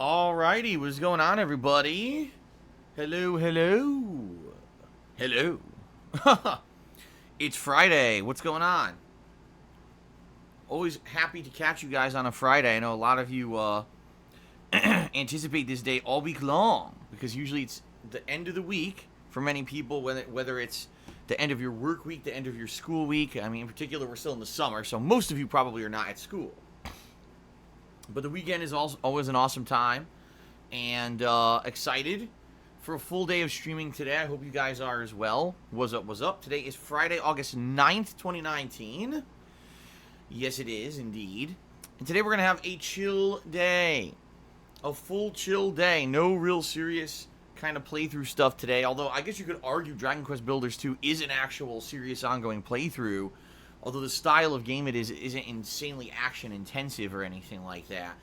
Alrighty, what's going on, everybody? Hello, hello. Hello. It's Friday. What's going on? Always happy to catch you guys on a Friday. I know a lot of you anticipate this day all week long because usually it's the end of the week for many people, whether it's the end of your work week, the end of your school week. I mean, in particular, we're still in the summer, so most of you probably are not at school. But the weekend is always an awesome time, and excited for a full day of streaming today. I hope you guys are as well. What's up, what's up? Today is Friday, August 9th, 2019. Yes, it is, indeed. And today we're going to have a chill day. A full chill day. No real serious kind of playthrough stuff today. Although, I guess you could argue Dragon Quest Builders 2 is an actual serious ongoing playthrough. Although the style of game it is isn't insanely action intensive or anything like that.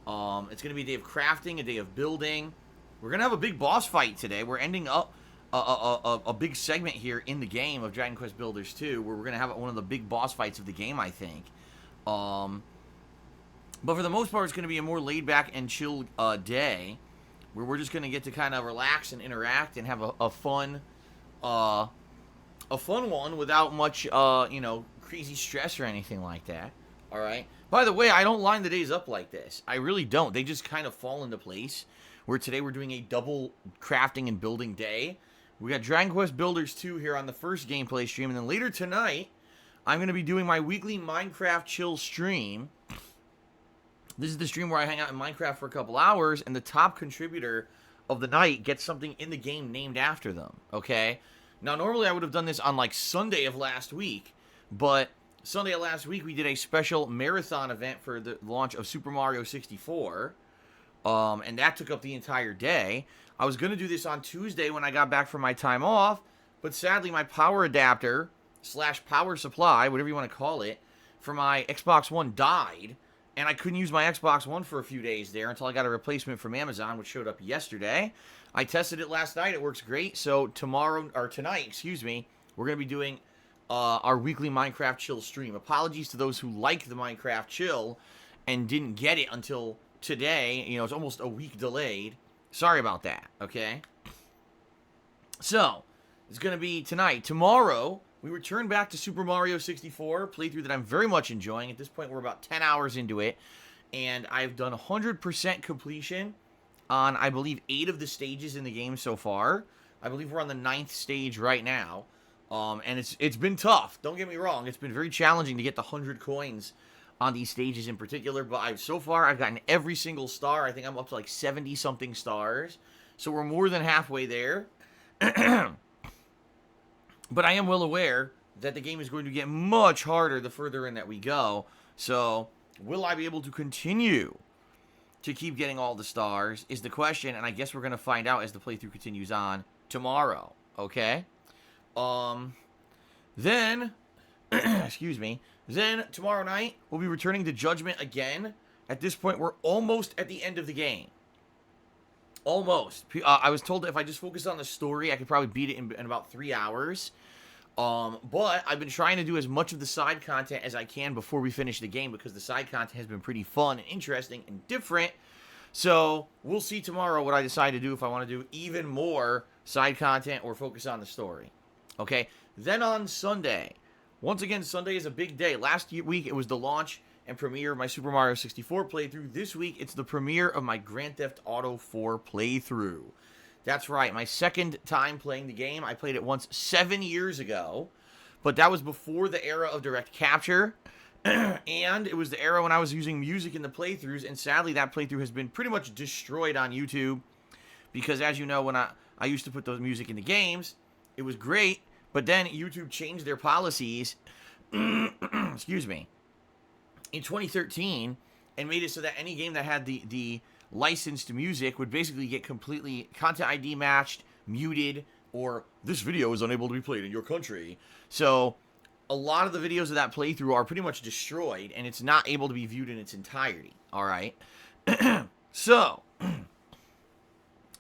It's going to be a day of crafting, a day of building. We're going to have a big boss fight today. We're ending up a big segment here in the game of Dragon Quest Builders 2, where we're going to have one of the big boss fights of the game, I think. But for the most part, it's going to be a more laid back and chill day, where we're just going to get to kind of relax and interact and have a fun one without much, crazy stress or anything like that. All right. By the way, I don't line the days up like this. I really don't. They just kind of fall into place. Where today we're doing a double crafting and building day. We got Dragon Quest Builders 2 here on the first gameplay stream, and then later tonight, I'm going to be doing my weekly Minecraft chill stream. This is the stream where I hang out in Minecraft for a couple hours, and the top contributor of the night gets something in the game named after them. Okay. Now, normally I would have done this on like Sunday of last week. But Sunday of last week, we did a special marathon event for the launch of Super Mario 64. And that took up the entire day. I was going to do this on Tuesday when I got back from my time off. But sadly, my power adapter / power supply, whatever you want to call it, for my Xbox One died. And I couldn't use my Xbox One for a few days there until I got a replacement from Amazon, which showed up yesterday. I tested it last night. It works great. So tonight, we're going to be doing our weekly Minecraft chill stream. Apologies to those who like the Minecraft chill and didn't get it until today. It's almost a week delayed. Sorry about that, okay? So, it's going to be tonight. Tomorrow, we return back to Super Mario 64, playthrough that I'm very much enjoying. At this point, we're about 10 hours into it, and I've done 100% completion on, I believe, 8 of the stages in the game so far. I believe we're on the 9th stage right now. And it's been tough. Don't get me wrong. It's been very challenging to get the 100 coins on these stages in particular. But so far, I've gotten every single star. I think I'm up to like 70-something stars. So we're more than halfway there. But I am well aware that the game is going to get much harder the further in that we go. So will I be able to continue to keep getting all the stars is the question. And I guess we're going to find out as the playthrough continues on tomorrow. Okay? Then, excuse me, then tomorrow night, we'll be returning to Judgment again. At this point, we're almost at the end of the game. Almost. I was told that if I just focused on the story, I could probably beat it in about 3 hours. But I've been trying to do as much of the side content as I can before we finish the game because the side content has been pretty fun and interesting and different. So, we'll see tomorrow what I decide to do if I want to do even more side content or focus on the story. Okay, then on Sunday, once again, Sunday is a big day. Last week, it was the launch and premiere of my Super Mario 64 playthrough. This week, it's the premiere of my Grand Theft Auto 4 playthrough. That's right, my second time playing the game. I played it once 7 years ago, but that was before the era of direct capture, and it was the era when I was using music in the playthroughs, and sadly, that playthrough has been pretty much destroyed on YouTube, because as you know, when I used to put those music in the games, it was great, but then YouTube changed their policies, excuse me, in 2013, and made it so that any game that had the licensed music would basically get completely content ID matched, muted, or this video is unable to be played in your country. So, a lot of the videos of that playthrough are pretty much destroyed, and it's not able to be viewed in its entirety, alright? So,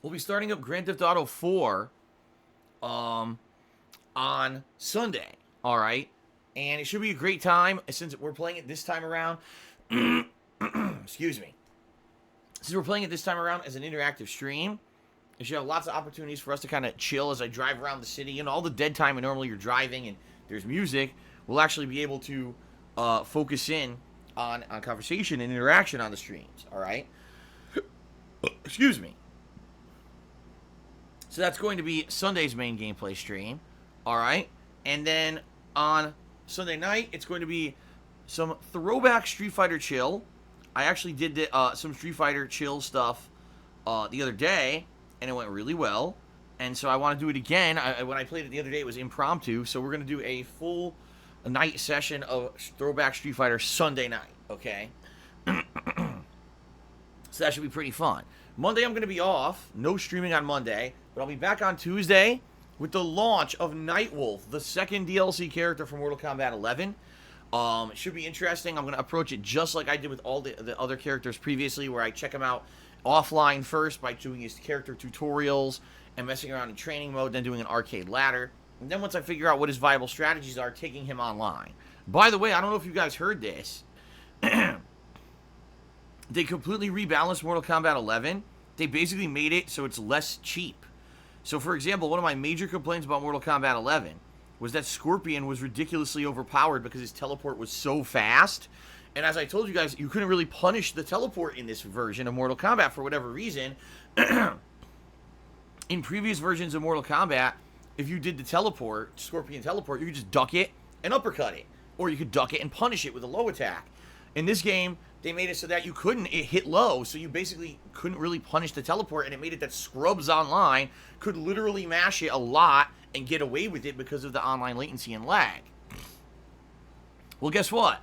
we'll be starting up Grand Theft Auto 4, on Sunday, all right? And it should be a great time since we're playing it this time around. Excuse me. Since we're playing it this time around as an interactive stream, you should have lots of opportunities for us to kind of chill as I drive around the city. And all the dead time and normally you're driving and there's music, we'll actually be able to focus in on conversation and interaction on the streams, all right? Excuse me. So that's going to be Sunday's main gameplay stream, all right? And then on Sunday night, it's going to be some throwback Street Fighter chill. I actually did some Street Fighter chill stuff the other day, and it went really well. And so I want to do it again. When I played it the other day, it was impromptu. So we're going to do a full night session of throwback Street Fighter Sunday night, okay? So that should be pretty fun. Monday, I'm going to be off. No streaming on Monday. But I'll be back on Tuesday with the launch of Nightwolf, the second DLC character from Mortal Kombat 11. It should be interesting. I'm going to approach it just like I did with all the other characters previously, where I check them out offline first by doing his character tutorials and messing around in training mode, then doing an arcade ladder. And then once I figure out what his viable strategies are, taking him online. By the way, I don't know if you guys heard this. They completely rebalanced Mortal Kombat 11. They basically made it so it's less cheap. So, for example, one of my major complaints about Mortal Kombat 11 was that Scorpion was ridiculously overpowered because his teleport was so fast. And as I told you guys, you couldn't really punish the teleport in this version of Mortal Kombat for whatever reason. In previous versions of Mortal Kombat, if you did the teleport, Scorpion teleport, you could just duck it and uppercut it. Or you could duck it and punish it with a low attack. In this game, they made it so that you couldn't hit low, so you basically couldn't really punish the teleport, and it made it that scrubs online could literally mash it a lot and get away with it because of the online latency and lag. Well, guess what?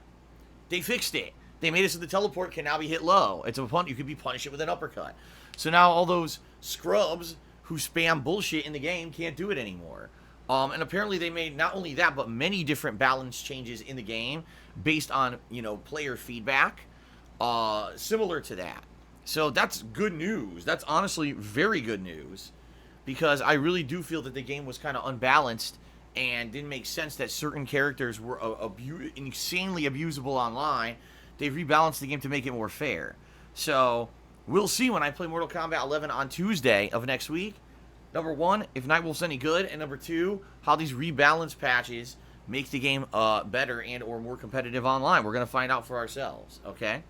They fixed it. They made it so the teleport can now be hit low. It's a you could be punished with an uppercut. So now all those scrubs who spam bullshit in the game can't do it anymore. And apparently they made not only that, but many different balance changes in the game based on, player feedback, similar to that. So that's good news. That's honestly very good news, because I really do feel that the game was kind of unbalanced and didn't make sense that certain characters were insanely abusable online. They've rebalanced the game to make it more fair. So we'll see when I play Mortal Kombat 11 on Tuesday of next week. Number one, if Nightwolf's any good, and number two, how these rebalance patches make the game better and or more competitive online. We're going to find out for ourselves, okay?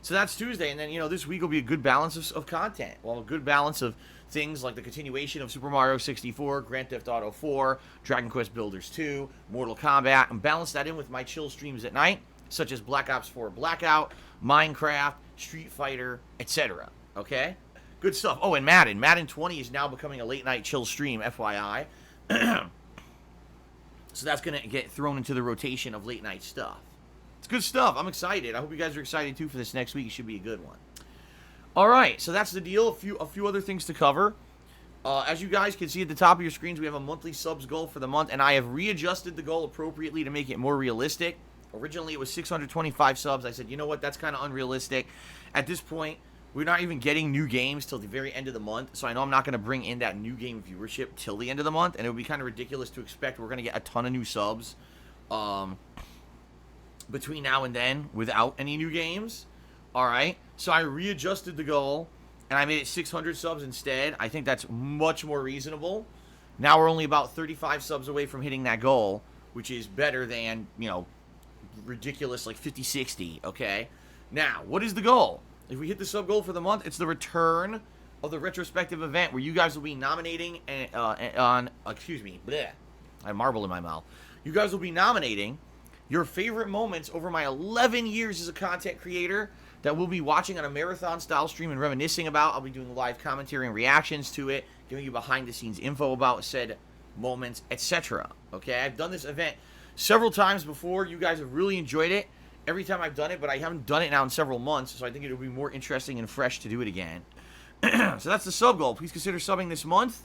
So that's Tuesday, and then, this week will be a good balance of content. Well, a good balance of things like the continuation of Super Mario 64, Grand Theft Auto 4, Dragon Quest Builders 2, Mortal Kombat, and balance that in with my chill streams at night, such as Black Ops 4 Blackout, Minecraft, Street Fighter, etc., okay? Good stuff. Oh, and Madden. Madden 20 is now becoming a late-night chill stream, FYI. So that's going to get thrown into the rotation of late-night stuff. It's good stuff. I'm excited. I hope you guys are excited, too, for this next week. It should be a good one. All right, so that's the deal. A few other things to cover. As you guys can see at the top of your screens, we have a monthly subs goal for the month, and I have readjusted the goal appropriately to make it more realistic. Originally, it was 625 subs. I said, you know what, that's kind of unrealistic. At this point, we're not even getting new games till the very end of the month, so I know I'm not going to bring in that new game viewership till the end of the month, and it would be kind of ridiculous to expect we're going to get a ton of new subs between now and then without any new games. All right, so I readjusted the goal, and I made it 600 subs instead. I think that's much more reasonable. Now we're only about 35 subs away from hitting that goal, which is better than, ridiculous like 50, 60, okay? Now, what is the goal? If we hit the sub goal for the month, it's the return of the retrospective event where you guys will be nominating excuse me, bleh, I have marble in my mouth. You guys will be nominating your favorite moments over my 11 years as a content creator that we'll be watching on a marathon style stream and reminiscing about. I'll be doing live commentary and reactions to it, giving you behind the scenes info about said moments, etc. Okay, I've done this event several times before. You guys have really enjoyed it every time I've done it, but I haven't done it now in several months, so I think it would be more interesting and fresh to do it again. So that's the sub goal. Please consider subbing this month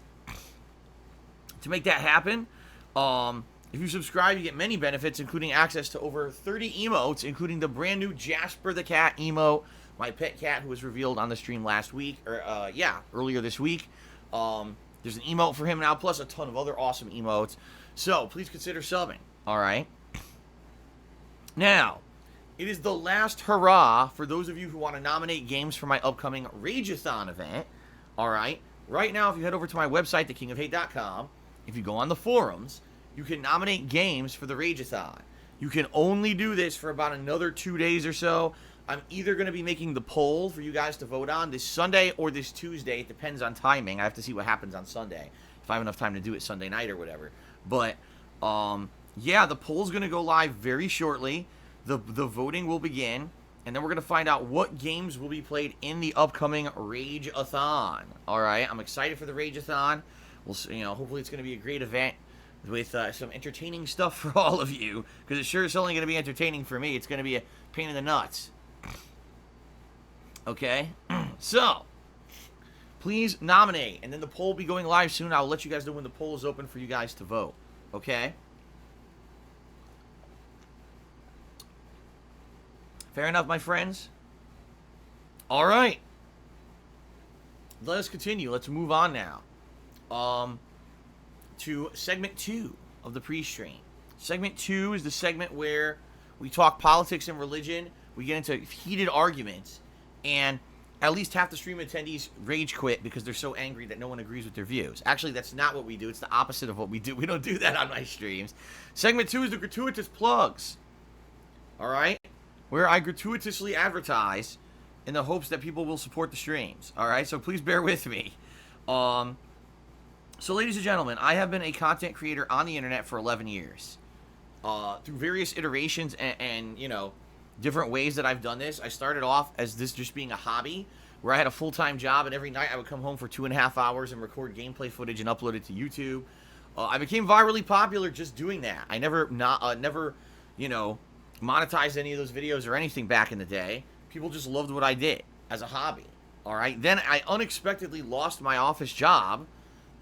to make that happen. If you subscribe, you get many benefits, including access to over 30 emotes, including the brand new Jasper the Cat emote, my pet cat who was revealed on the stream last week, earlier this week. There's an emote for him now, plus a ton of other awesome emotes. So please consider subbing. All right. Now, It is the last hurrah for those of you who want to nominate games for my upcoming Rageathon event. All right. Right now, if you head over to my website, thekingofhate.com, if you go on the forums, you can nominate games for the Rageathon. You can only do this for about another 2 days or so. I'm either going to be making the poll for you guys to vote on this Sunday or this Tuesday. It depends on timing. I have to see what happens on Sunday, if I have enough time to do it Sunday night or whatever. But, yeah, the poll's going to go live very shortly. The voting will begin, and then we're going to find out what games will be played in the upcoming Rageathon. All right, I'm excited for the Rageathon. We'll see, hopefully it's going to be a great event with some entertaining stuff for all of you, because it sure is only going to be entertaining for me. It's going to be a pain in the nuts. Okay, so please nominate, and then the poll will be going live soon. I'll let you guys know when the poll is open for you guys to vote. Okay? Fair enough, my friends? All right. Let us continue. Let's move on now to segment 2 of the pre-stream. Segment 2 is the segment where we talk politics and religion. We get into heated arguments, and at least half the stream attendees rage quit because they're so angry that no one agrees with their views. Actually, that's not what we do. It's the opposite of what we do. We don't do that on my streams. Segment 2 is the gratuitous plugs. All right? Where I gratuitously advertise in the hopes that people will support the streams. All right? So please bear with me. So ladies and gentlemen, I have been a content creator on the internet for 11 years. Through various iterations and different ways that I've done this. I started off as this just being a hobby, where I had a full-time job, and every night I would come home for 2.5 hours and record gameplay footage and upload it to YouTube. I became virally popular just doing that. I never monetized any of those videos or anything back in the day. People just loved what I did as a hobby. All right. Then I unexpectedly lost my office job.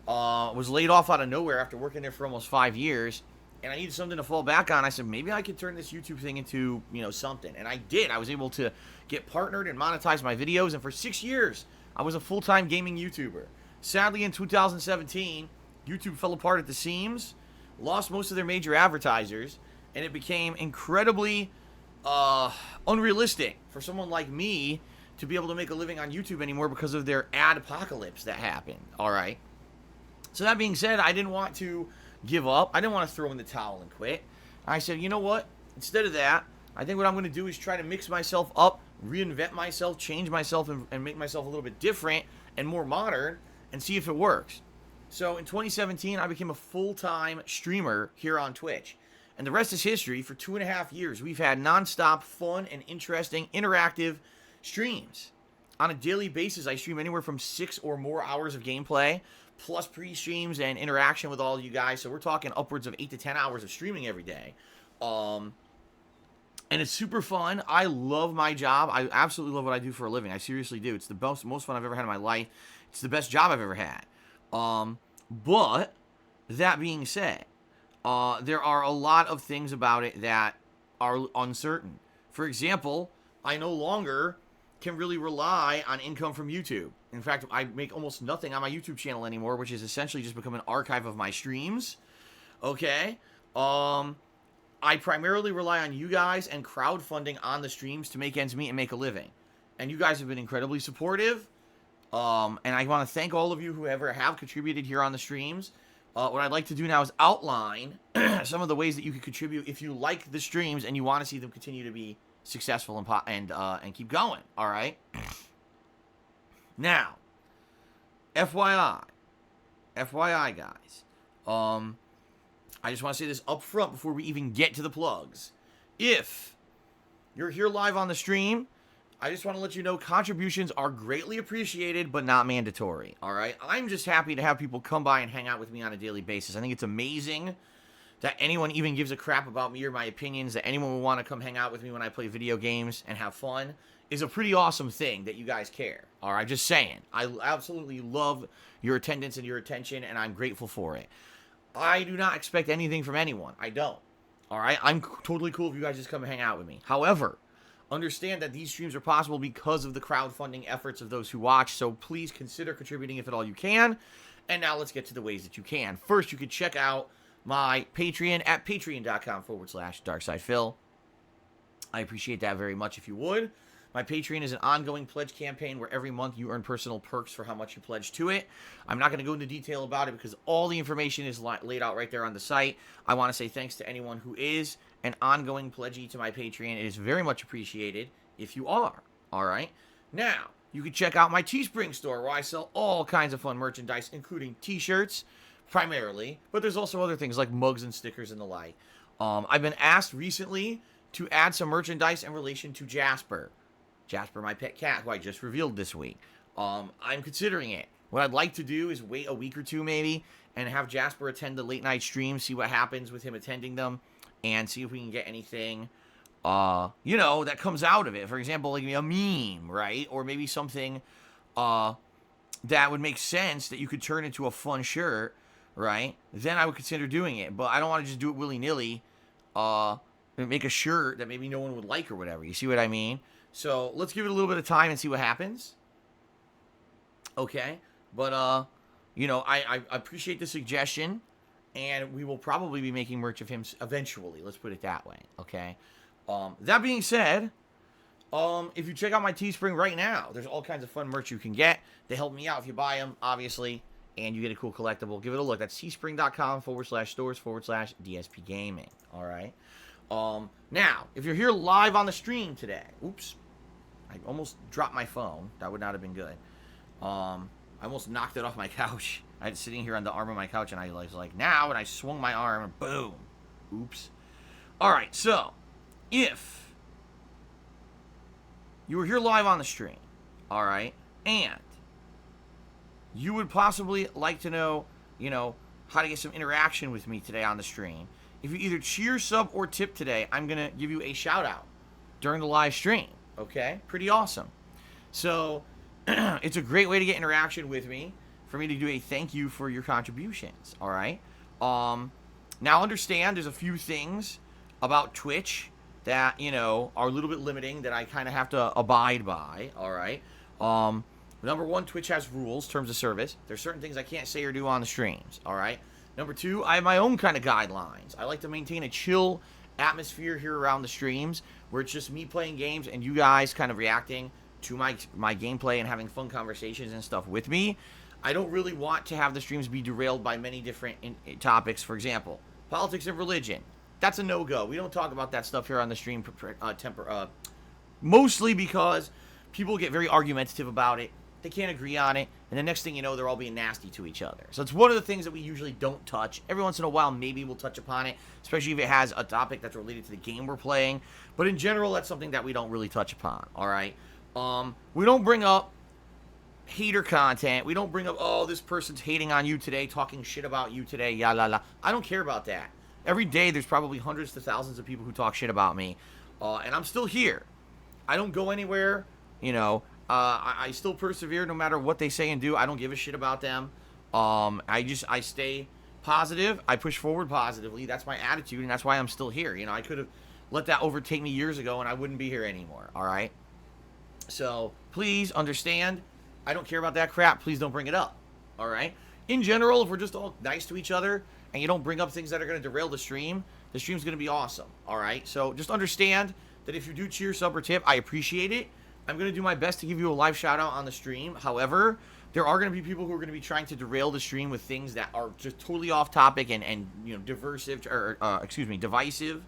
Was laid off out of nowhere after working there for almost 5 years. And I needed something to fall back on. I said, maybe I could turn this YouTube thing into, something. And I did. I was able to get partnered and monetize my videos. And for 6 years, I was a full-time gaming YouTuber. Sadly, in 2017, YouTube fell apart at the seams, lost most of their major advertisers, and it became incredibly unrealistic for someone like me to be able to make a living on YouTube anymore because of their ad apocalypse that happened. All right. So that being said, I didn't want to give up. I didn't want to throw in the towel and quit. I said, you know what? Instead of that, I think what I'm going to do is try to mix myself up, reinvent myself, change myself, and make myself a little bit different and more modern, and see if it works. So in 2017, I became a full-time streamer here on Twitch. And the rest is history. For 2.5 years, we've had nonstop fun and interesting interactive streams. On a daily basis, I stream anywhere from 6 or more hours of gameplay, plus pre-streams and interaction with all of you guys. So we're talking upwards of 8 to 10 hours of streaming every day. And it's super fun. I love my job. I absolutely love what I do for a living. I seriously do. It's the most fun I've ever had in my life. It's the best job I've ever had. But that being said, there are a lot of things about it that are uncertain. For example, I no longer can really rely on income from YouTube. In fact, I make almost nothing on my YouTube channel anymore, which is essentially just become an archive of my streams. Okay? I primarily rely on you guys and crowdfunding on the streams to make ends meet and make a living. And you guys have been incredibly supportive. And I want to thank all of you who ever have contributed here on the streams. What I'd like to do now is outline some of the ways that you can contribute if you like the streams and you want to see them continue to be successful and keep going. All right. Now, FYI, guys. I just want to say this up front before we even get to the plugs. If you're here live on the stream, I just want to let you know contributions are greatly appreciated, but not mandatory. All right. I'm just happy to have people come by and hang out with me on a daily basis. I think it's amazing that anyone even gives a crap about me or my opinions, that anyone will want to come hang out with me when I play video games and have fun, is a pretty awesome thing that you guys care. All right, just saying. I absolutely love your attendance and your attention, and I'm grateful for it. I do not expect anything from anyone. I don't. All right, I'm totally cool if you guys just come and hang out with me. However, understand that these streams are possible because of the crowdfunding efforts of those who watch, so please consider contributing if at all you can. And now let's get to the ways that you can. First, you can check out my Patreon at patreon.com/DarksidePhil. I appreciate that very much if you would. My Patreon is an ongoing pledge campaign where every month you earn personal perks for how much you pledge to it. I'm not going to go into detail about it because all the information is laid out right there on the site. I want to say thanks to anyone who is an ongoing pledgee to my Patreon. It is very much appreciated if you are. All right. Now, you can check out my Teespring store where I sell all kinds of fun merchandise, including t-shirts, primarily, but there's also other things like mugs and stickers and the like. I've been asked recently to add some merchandise in relation to Jasper, my pet cat, who I just revealed this week. I'm considering it. What I'd like to do is wait a week or two maybe and have Jasper attend the late night streams, see what happens with him attending them, and see if we can get anything, that comes out of it. For example, like a meme, right? Or maybe something that would make sense that you could turn into a fun shirt, right? Then I would consider doing it. But I don't want to just do it willy-nilly, make a shirt that maybe no one would like or whatever. You see what I mean? So let's give it a little bit of time and see what happens. Okay? But, I appreciate the suggestion, and we will probably be making merch of him eventually. Let's put it that way, okay? That being said, if you check out my Teespring right now, there's all kinds of fun merch you can get. They help me out if you buy them, obviously, and you get a cool collectible. Give it a look. That's teespring.com/stores/DSPGaming, all right? Now, if you're here live on the stream today, oops, I almost dropped my phone. That would not have been good. I almost knocked it off my couch. I was sitting here on the arm of my couch, and I was like, now, and I swung my arm, and boom. Oops. All right, so, if you were here live on the stream, all right, and you would possibly like to know, how to get some interaction with me today on the stream, if you either cheer, sub, or tip today, I'm going to give you a shout-out during the live stream, okay? Pretty awesome. So, it's a great way to get interaction with me, for me to do a thank you for your contributions, all right? Now, understand there's a few things about Twitch that, are a little bit limiting that I kind of have to abide by, all right? Number one, Twitch has rules, terms of service. There's certain things I can't say or do on the streams, all right? Number two, I have my own kind of guidelines. I like to maintain a chill atmosphere here around the streams where it's just me playing games and you guys kind of reacting to my gameplay and having fun conversations and stuff with me. I don't really want to have the streams be derailed by many different topics. For example, politics and religion. That's a no-go. We don't talk about that stuff here on the stream, mostly because people get very argumentative about it. They can't agree on it, and the next thing you know, they're all being nasty to each other. So it's one of the things that we usually don't touch. Every once in a while, maybe we'll touch upon it, especially if it has a topic that's related to the game we're playing. But in general, that's something that we don't really touch upon, all right? We don't bring up hater content. We don't bring up, oh, this person's hating on you today, talking shit about you today, ya la la. I don't care about that. Every day, there's probably hundreds to thousands of people who talk shit about me, and I'm still here. I don't go anywhere, I still persevere no matter what they say and do. I don't give a shit about them. I stay positive. I push forward positively. That's my attitude, and that's why I'm still here. I could have let that overtake me years ago, and I wouldn't be here anymore, all right? So, please understand, I don't care about that crap. Please don't bring it up, all right? In general, if we're just all nice to each other, and you don't bring up things that are going to derail the stream's going to be awesome, all right? So, just understand that if you do cheer, sub, or tip, I appreciate it. I'm going to do my best to give you a live shout-out on the stream. However, there are going to be people who are going to be trying to derail the stream with things that are just totally off-topic and divisive.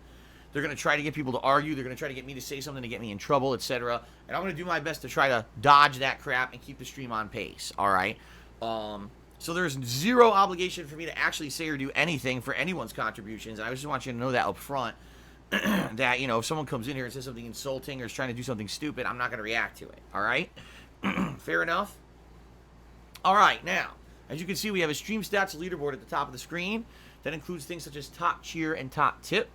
They're going to try to get people to argue. They're going to try to get me to say something to get me in trouble, etc. And I'm going to do my best to try to dodge that crap and keep the stream on pace, all right? So there's zero obligation for me to actually say or do anything for anyone's contributions. And I just want you to know that up front. That, if someone comes in here and says something insulting or is trying to do something stupid, I'm not going to react to it, all right? Fair enough? All right, now, as you can see, we have a stream stats leaderboard at the top of the screen. That includes things such as top cheer and top tip,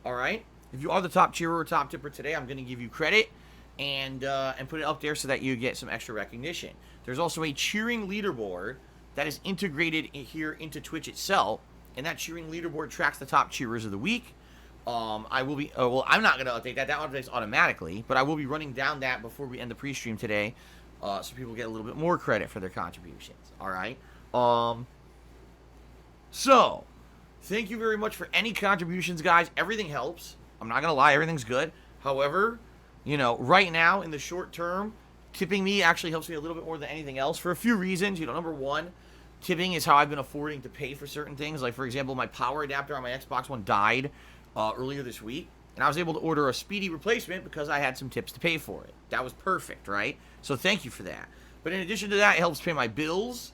all right? If you are the top cheerer or top tipper today, I'm going to give you credit and put it up there so that you get some extra recognition. There's also a cheering leaderboard that is integrated here into Twitch itself, and that cheering leaderboard tracks the top cheerers of the week. I will be, I'm not going to update that. That updates automatically, but I will be running down that before we end the pre-stream today, so people get a little bit more credit for their contributions, all right? So, thank you very much for any contributions, guys. Everything helps. I'm not going to lie, everything's good. However, right now in the short term, tipping me actually helps me a little bit more than anything else for a few reasons. Number one, tipping is how I've been affording to pay for certain things. Like, for example, my power adapter on my Xbox One died earlier this week, and I was able to order a speedy replacement because I had some tips to pay for it. That was perfect, right? So thank you for that. But in addition to that, it helps pay my bills.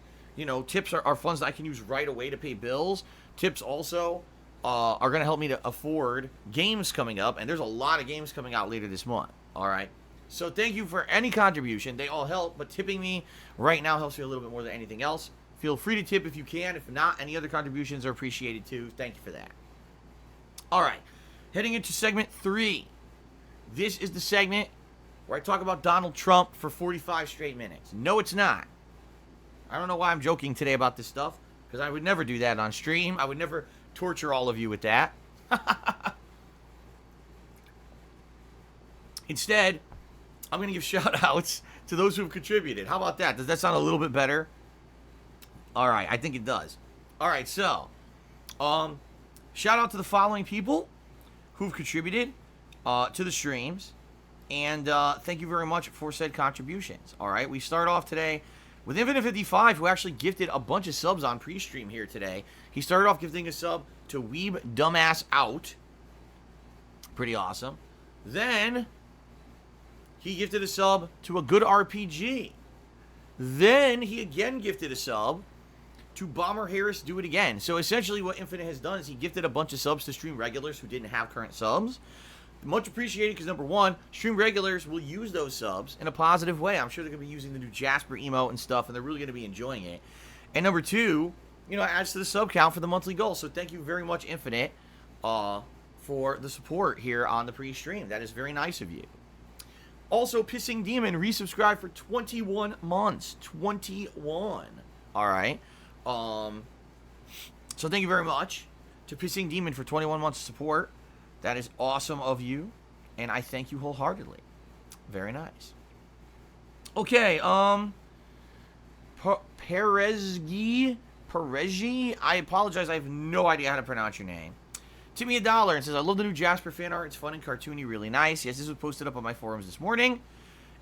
Tips are funds that I can use right away to pay bills. Tips also are going to help me to afford games coming up, and there's a lot of games coming out later this month. All right. So thank you for any contribution. They all help, but tipping me right now helps me a little bit more than anything else. Feel free to tip if you can. If not, any other contributions are appreciated too. Thank you for that. All right. Heading into segment 3. This is the segment where I talk about Donald Trump for 45 straight minutes. No, it's not. I don't know why I'm joking today about this stuff, because I would never do that on stream. I would never torture all of you with that. Instead, I'm going to give shout-outs to those who have contributed. How about that? Does that sound a little bit better? All right, I think it does. All right, so, shout out to the following people who've contributed to the streams, and thank you very much for said contributions. All right, we start off today with Infinite55, who actually gifted a bunch of subs on pre-stream here today. He started off gifting a sub to Weeb Dumbass Out. Pretty awesome. Then he gifted a sub to A Good RPG. Then he again gifted a sub to Bomber Harris Do It Again. So essentially what Infinite has done is he gifted a bunch of subs to stream regulars who didn't have current subs. Much appreciated, because number one, stream regulars will use those subs in a positive way. I'm sure they're going to be using the new Jasper emote and stuff, and they're really going to be enjoying it. And number two, it adds to the sub count for the monthly goal. So thank you very much, Infinite, for the support here on the pre-stream. That is very nice of you. Also, Pissing Demon resubscribed for 21 months. 21. All right. So thank you very much to Pissing Demon for 21 months of support. That is awesome of you, and I thank you wholeheartedly. Very nice. Okay, Perezgi, I apologize, I have no idea how to pronounce your name. Timmy $1 and says, I love the new Jasper fan art. It's fun and cartoony, really nice. Yes, this was posted up on my forums this morning.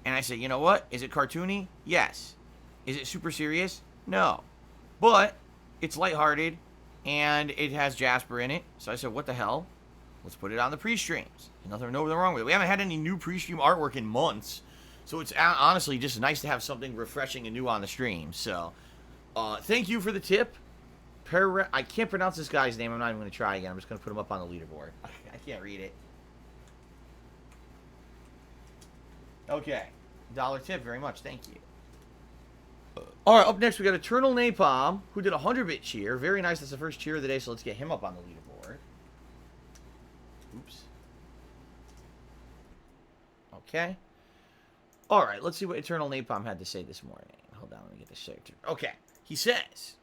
And I said, you know what? Is it cartoony? Yes. Is it super serious? No. But it's lighthearted, and it has Jasper in it. So I said, what the hell? Let's put it on the pre-streams. Nothing wrong with it. We haven't had any new pre-stream artwork in months. So it's honestly just nice to have something refreshing and new on the stream. So, thank you for the tip. I can't pronounce this guy's name. I'm not even going to try again. I'm just going to put him up on the leaderboard. I can't read it. Okay. Dollar tip. Very much. Thank you. All right. Up next, we got Eternal Napalm, who did a 100-bit cheer. Very nice. That's the first cheer of the day. So let's get him up on the leaderboard. Oops. Okay. All right, let's see what Eternal Napalm had to say this morning. Hold on, let me get this straight. Okay. He says,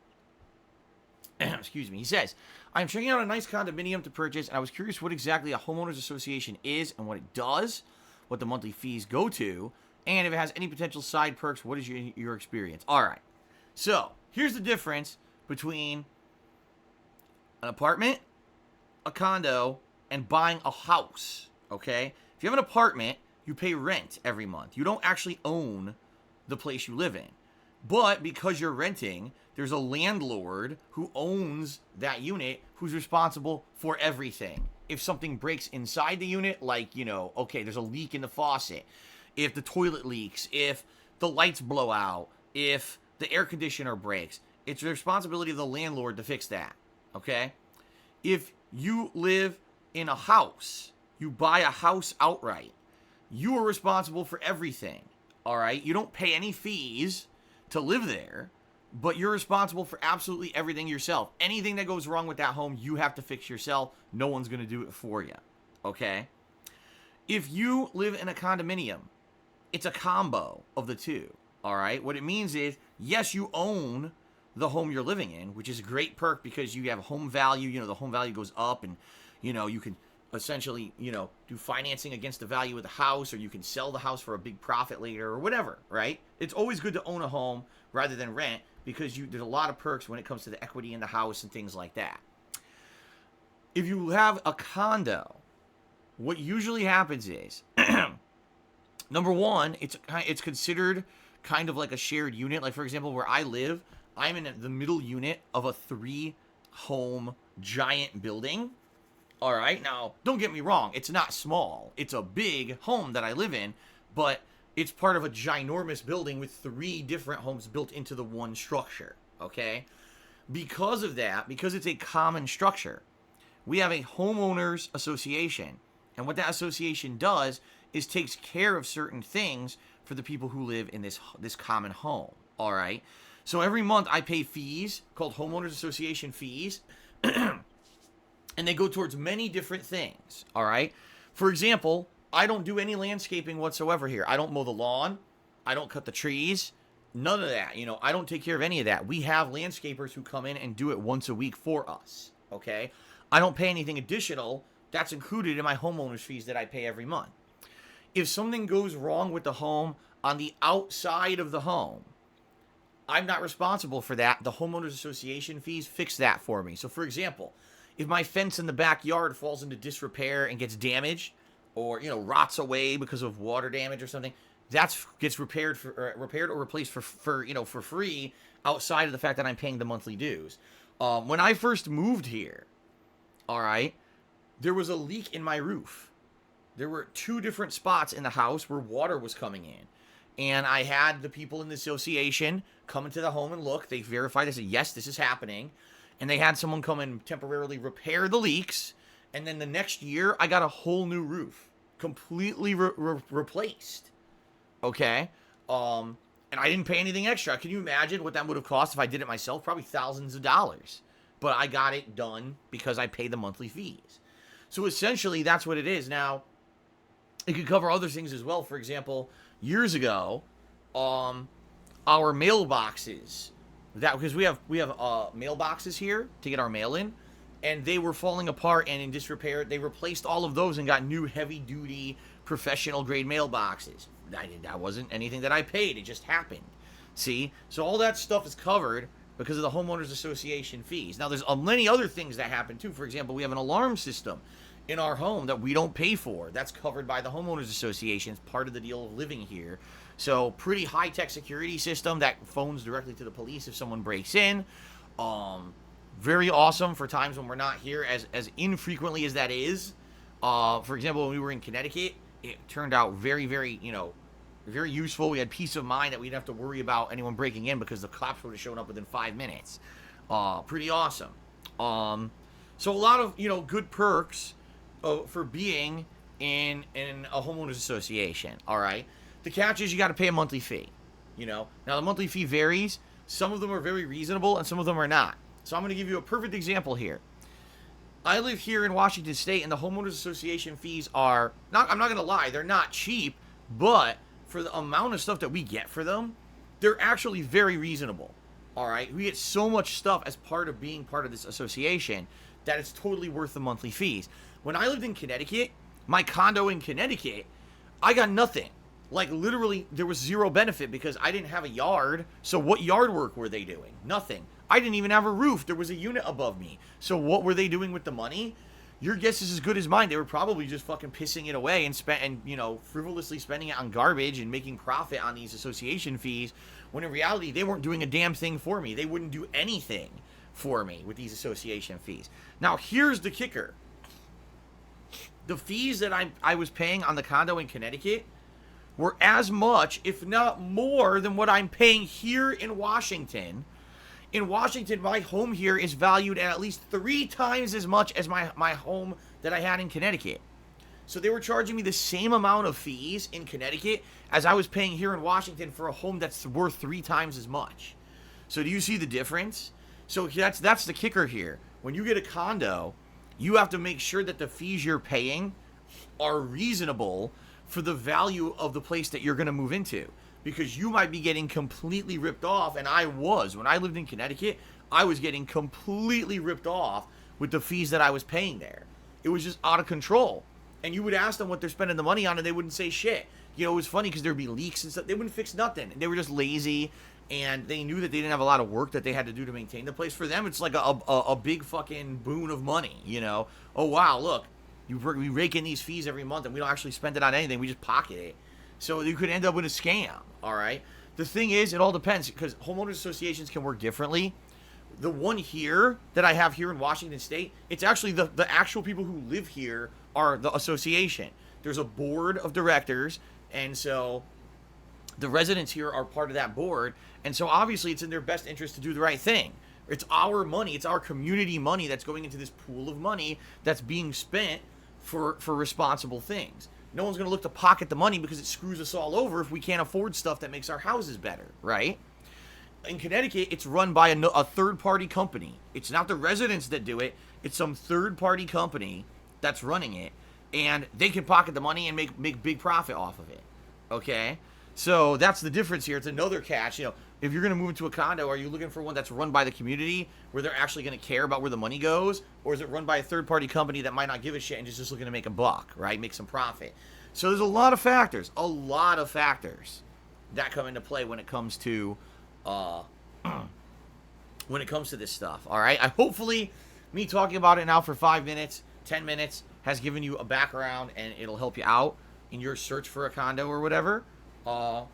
excuse me, he says, I'm checking out a nice condominium to purchase, and I was curious what exactly a homeowners association is and what it does, what the monthly fees go to, and if it has any potential side perks. What is your experience? All right. So, here's the difference between an apartment, a condo, and buying a house, okay? If you have an apartment, you pay rent every month. You don't actually own the place you live in. But because you're renting, there's a landlord who owns that unit who's responsible for everything. If something breaks inside the unit, like, okay, there's a leak in the faucet, if the toilet leaks, if the lights blow out, if the air conditioner breaks, it's the responsibility of the landlord to fix that, okay? If you live in a house, you buy a house outright, you are responsible for everything, all right? You don't pay any fees to live there, but you're responsible for absolutely everything yourself. Anything that goes wrong with that home, you have to fix yourself. No one's going to do it for you, okay? If you live in a condominium, it's a combo of the two, all right? What it means is, yes, you own the home you're living in, which is a great perk because you have home value. The home value goes up, and you can essentially, do financing against the value of the house, or you can sell the house for a big profit later, or whatever, right? It's always good to own a home rather than rent, because there's a lot of perks when it comes to the equity in the house and things like that. If you have a condo, what usually happens is, number one, it's considered kind of like a shared unit. Like, for example, where I live, I'm in the middle unit of a 3-home giant building. All right, now, don't get me wrong. It's not small. It's a big home that I live in, but it's part of a ginormous building with 3 different homes built into the one structure, okay? Because of that, because it's a common structure, we have a homeowners association. And what that association does is takes care of certain things for the people who live in this common home, all right? So every month I pay fees called homeowners association fees, and they go towards many different things, all right? For example, I don't do any landscaping whatsoever here. I don't mow the lawn. I don't cut the trees. None of that. You know, I don't take care of any of that. We have landscapers who come in and do it once a week for us, okay? I don't pay anything additional. That's included in my homeowner's fees that I pay every month. If something goes wrong with the home on the outside of the home, I'm not responsible for that. The homeowners association fees fix that for me. So, for example, if my fence in the backyard falls into disrepair and gets damaged, or, you know, rots away because of water damage or something, that gets repaired or replaced for free, outside of the fact that I'm paying the monthly dues. When I first moved here, all right, there was a leak in my roof. There were 2 different spots in the house where water was coming in. And I had the people in the association come into the home and look. They verified. They said, yes, this is happening. And they had someone come and temporarily repair the leaks. And then the next year, I got a whole new roof. Completely replaced. Okay? And I didn't pay anything extra. Can you imagine what that would have cost if I did it myself? Probably thousands of dollars. But I got it done because I pay the monthly fees. So essentially, that's what it is. Now, it could cover other things as well. For example, years ago, our mailboxes, because we have mailboxes here to get our mail in, and they were falling apart and in disrepair. They replaced all of those and got new heavy-duty, professional-grade mailboxes. That wasn't anything that I paid. It just happened. See? So all that stuff is covered because of the homeowners association fees. Now, there's many other things that happen, too. For example, we have an alarm system in our home that we don't pay for. That's covered by the homeowners association. It's part of the deal of living here. So, pretty high-tech security system that phones directly to the police if someone breaks in. Very awesome for times when we're not here, as infrequently as that is. For example, when we were in Connecticut, it turned out very, very, very useful. We had peace of mind that we didn't have to worry about anyone breaking in because the cops would have shown up within 5 minutes. Pretty awesome. So a lot of, good perks for being in a homeowners association, all right? The catch is you got to pay a monthly fee, Now, the monthly fee varies. Some of them are very reasonable, and some of them are not. So I'm going to give you a perfect example here. I live here in Washington State, and the homeowners association fees are, I'm not going to lie, they're not cheap, but for the amount of stuff that we get for them, they're actually very reasonable, all right? We get so much stuff as part of being part of this association that it's totally worth the monthly fees. When I lived in Connecticut, my condo in Connecticut, I got nothing. Like, literally, there was zero benefit because I didn't have a yard. So what yard work were they doing? Nothing. I didn't even have a roof. There was a unit above me. So what were they doing with the money? Your guess is as good as mine. They were probably just fucking pissing it away and frivolously spending it on garbage and making profit on these association fees, when in reality, they weren't doing a damn thing for me. They wouldn't do anything for me with these association fees. Now, here's the kicker. The fees that I was paying on the condo in Connecticut were as much, if not more, than what I'm paying here in Washington. In Washington, my home here is valued at least 3 times as much as my home that I had in Connecticut. So they were charging me the same amount of fees in Connecticut as I was paying here in Washington for a home that's worth 3 times as much. So do you see the difference? So that's the kicker here. When you get a condo, you have to make sure that the fees you're paying are reasonable for the value of the place that you're going to move into. Because you might be getting completely ripped off, and I was. When I lived in Connecticut, I was getting completely ripped off with the fees that I was paying there. It was just out of control. And you would ask them what they're spending the money on, and they wouldn't say shit. It was funny because there'd be leaks and stuff. They wouldn't fix nothing. They were just lazy, and they knew that they didn't have a lot of work that they had to do to maintain the place. For them, it's like a big fucking boon of money, Oh, wow, look. We rake in these fees every month, and we don't actually spend it on anything. We just pocket it. So you could end up with a scam, all right? The thing is, it all depends, because homeowners associations can work differently. The one here that I have here in Washington State, it's actually the actual people who live here are the association. There's a board of directors, and so the residents here are part of that board, and so obviously it's in their best interest to do the right thing. It's our money, it's our community money that's going into this pool of money that's being spent for responsible things. No one's going to look to pocket the money because it screws us all over if we can't afford stuff that makes our houses better, right? In Connecticut, it's run by a third-party company. It's not the residents that do it. It's some third-party company that's running it, and they can pocket the money and make big profit off of it, okay? So that's the difference here. It's another catch. You know, if you're going to move into a condo, are you looking for one that's run by the community where they're actually going to care about where the money goes? Or is it run by a third-party company that might not give a shit and is just looking to make a buck, right? Make some profit. So there's a lot of factors that come into play when it comes to this stuff, all right? Hopefully, me talking about it now for 5 minutes, 10 minutes, has given you a background, and it'll help you out in your search for a condo or whatever. There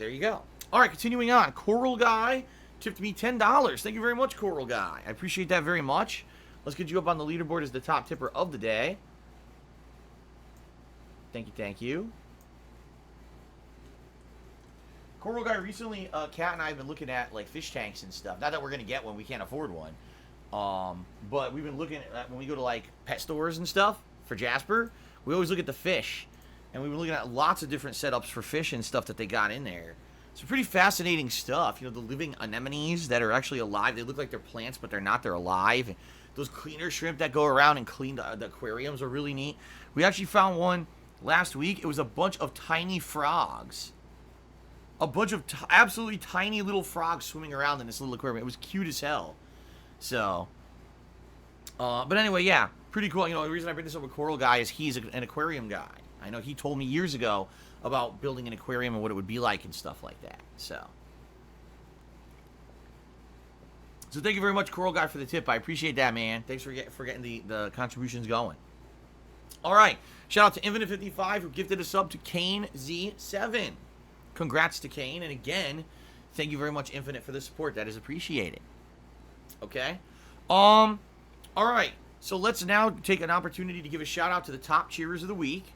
you go. All right, continuing on. Coral Guy tipped me $10. Thank you very much, Coral Guy. I appreciate that very much. Let's get you up on the leaderboard as the top tipper of the day. Thank you, thank you. Coral Guy, recently, Kat and I have been looking at, like, fish tanks and stuff. Not that we're going to get one. We can't afford one. But we've been looking at, when we go to, like, pet stores and stuff for Jasper, we always look at the fish. And we've been looking at lots of different setups for fish and stuff that they got in there. Some pretty fascinating stuff. You know, the living anemones that are actually alive. They look like they're plants, but they're not. They're alive. Those cleaner shrimp that go around and clean the aquariums are really neat. We actually found one last week. It was a bunch of tiny frogs. A bunch of absolutely tiny little frogs swimming around in this little aquarium. It was cute as hell. So, but anyway, yeah, pretty cool. You know, the reason I bring this up with Coral Guy is he's an aquarium guy. I know he told me years ago about building an aquarium and what it would be like and stuff like that. So thank you very much, Coral Guy, for the tip. I appreciate that, man. Thanks for getting the contributions going. All right. Shout out to Infinite55 who gifted a sub to Kane Z7. Congrats to Kane. And again, thank you very much, Infinite, for the support. That is appreciated. Okay. All right. So let's now take an opportunity to give a shout out to the top cheerers of the week.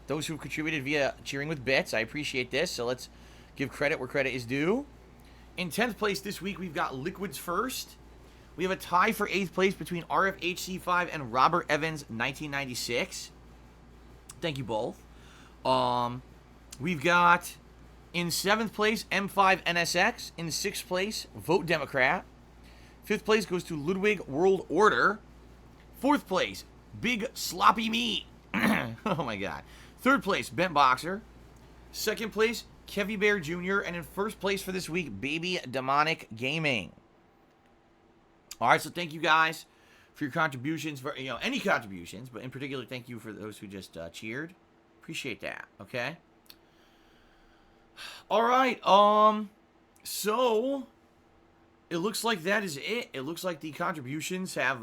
Those who contributed via Cheering with Bits. I appreciate this. So let's give credit where credit is due. In 10th place this week, we've got Liquids First. We have a tie for 8th place between RFHC5 and Robert Evans 1996. Thank you both. We've got in 7th place M5NSX. In 6th place, Vote Democrat. 5th place goes to Ludwig World Order. 4th place, Big Sloppy Meat. Oh my god. 3rd place, Bent Boxer. 2nd place, Kevy Bear Jr. And in 1st place for this week, Baby Demonic Gaming. Alright, so thank you guys for your contributions, for any contributions, but in particular, thank you for those who just cheered. Appreciate that, okay? Alright, so it looks like that is it. It looks like the contributions have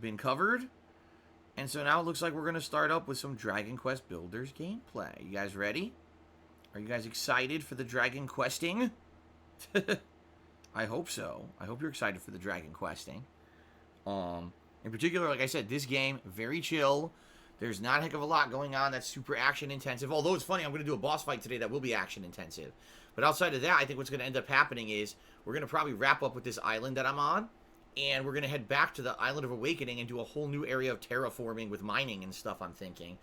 been covered. And so now it looks like we're going to start up with some Dragon Quest Builders gameplay. You guys ready? Are you guys excited for the Dragon Questing? I hope so. I hope you're excited for the Dragon Questing. In particular, like I said, this game, very chill. There's not a heck of a lot going on that's super action intensive. Although it's funny, I'm going to do a boss fight today that will be action intensive. But outside of that, I think what's going to end up happening is we're going to probably wrap up with this island that I'm on. And we're going to head back to the Island of Awakening and do a whole new area of terraforming with mining and stuff, I'm thinking.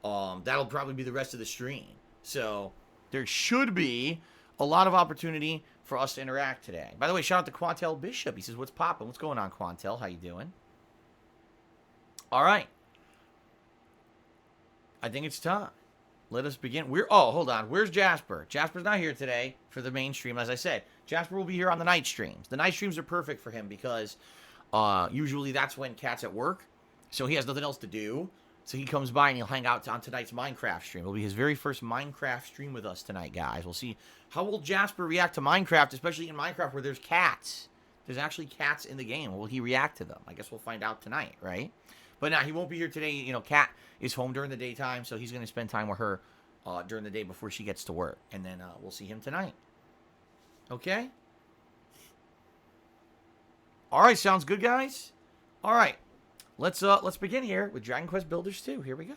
That'll probably be the rest of the stream. So there should be a lot of opportunity for us to interact today. By the way, shout out to Quantel Bishop. He says, what's poppin'? What's going on, Quantel? How you doing? All right. I think it's time. Let us begin. Hold on. Where's Jasper? Jasper's not here today for the main stream, as I said. Jasper will be here on the night streams. The night streams are perfect for him because usually that's when Cat's at work. So he has nothing else to do. So he comes by and he'll hang out on tonight's Minecraft stream. It'll be his very first Minecraft stream with us tonight, guys. We'll see how will Jasper react to Minecraft, especially in Minecraft where there's cats. there's actually cats in the game. Will he react to them? I guess we'll find out tonight, right? But now he won't be here today. You know, Cat is home during the daytime, so he's going to spend time with her during the day before she gets to work. And then we'll see him tonight. Okay? All right, sounds good, guys? All right. Let's begin here with Dragon Quest Builders 2. Here we go.